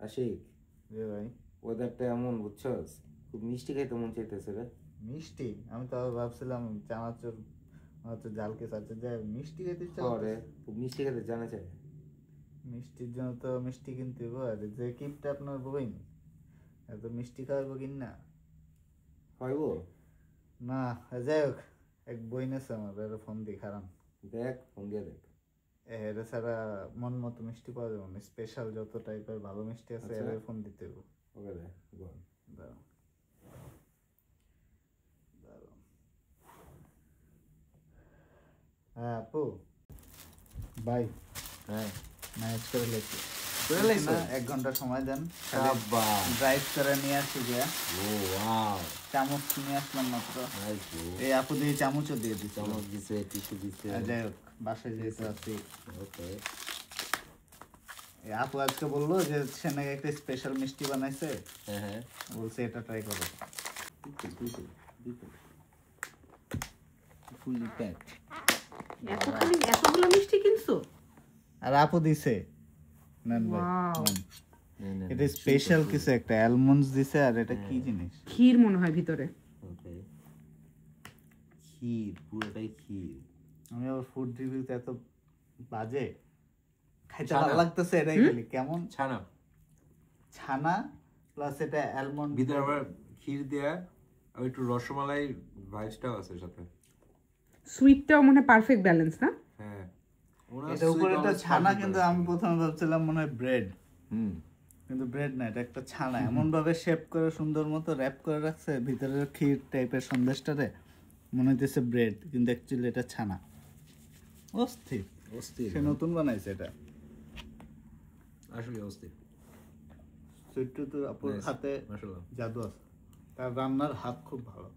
আশিক রে ভাই, ওয়েদারটা এমন বুঝছস, খুব মিষ্টি খাইতে মন চাইতেছে রে। মিষ্টি? আমি তো আবার ভাবছিলাম চানাচুর হচ্ছে জালকে সাথে যে মিষ্টি খেতে ইচ্ছা রে করতেছে। খুব মিষ্টি খেতে জানা চাই। মিষ্টির জন্য তো মিষ্টি কিনতে হবে, আর যে কিপটা আপনার বইন এত মিষ্টি খাওয়াবো কিন না। হইব না, যাই হোক, এক বইন আছে আমার, এর ফোন দিয়ে খারাপ। দেখ, ফোন দিয়ে দেখ। এর ছাড়া মন মতো মিষ্টি পাওয়া যাবে না, স্পেশাল যত টাইপের ভালো মিষ্টি আছে আচ্ছা। এর ফোন দিতে হবে। ওকে দে বল। দাঁড়াও, দাঁড়াও। হ্যাঁ আপু, বাই। হ্যাঁ ম্যানেজ করে লেছি। করে লাইছো? 1 ঘন্টা সময় দেন, শাবাশ। ড্রাইভ করে নিয়ে আসি গিয়া। ও ওয়াও, চামচ নিয়ে আসলাম মাত্র। Nice bro. এই আপু দিয়ে চামচও দিয়ে দিচ্ছি। চামচ দিছে, টিস্যু দিছে। যাই হোক, বাসায় যেতে আছি। ওকে। এই আপু আজকে বললো যে সে নাকি একটা স্পেশাল মিষ্টি বানাইছে, হ্যাঁ হ্যাঁ, বলছে এটা ট্রাই করো। Fully packed. এতগুলো মিষ্টি কিনছো? আর আপু দিছে, নেন ভাই, Wow. নেন। এটা স্পেশাল কিছু একটা অ্যালমন্ডস দিছে, আর এটা কি জিনিস? ক্ষীর মনে হয় ভিতরে। ওকে, ক্ষীর, পুরোটাই ক্ষীর। আমি আবার ফুড রিভিউতে এত বাজে, খাইতে ছানা। ভালো লাগতেছে এটাই খালি। কেমন ছানা, ছানা প্লাস এটা অ্যালমন্ড, ভিতরে আবার ক্ষীর দেয়া, আর একটু রসমালাই ভাইবসটাও আছে সাথে। সুইটটাও মনে হয় পারফেক্ট ব্যালেন্স না? হ্যাঁ, এটা উপরে একটা ছানা, কিন্তু আমি প্রথমে ভাবছিলাম মনে হয় ব্রেড, হুম, কিন্তু ব্রেড না, এটা একটা ছানা। এমন ভাবে শেপ করে সুন্দর মতো র্যাপ করে রাখছে ভিতরের ক্ষীর টাইপের সন্দেশটারে, মনে হইতেছে ব্রেড, কিন্তু অ্যাকচুয়ালি এটা ছানা। অস্থির, অস্থির। সে নতুন বানাইছে এটা। আসলে অস্থির। সুইট্টু তো আপুর Nice. হাতে মাশাআল্লাহ। জাদু আছে, তার রান্নার হাত খুব ভালো।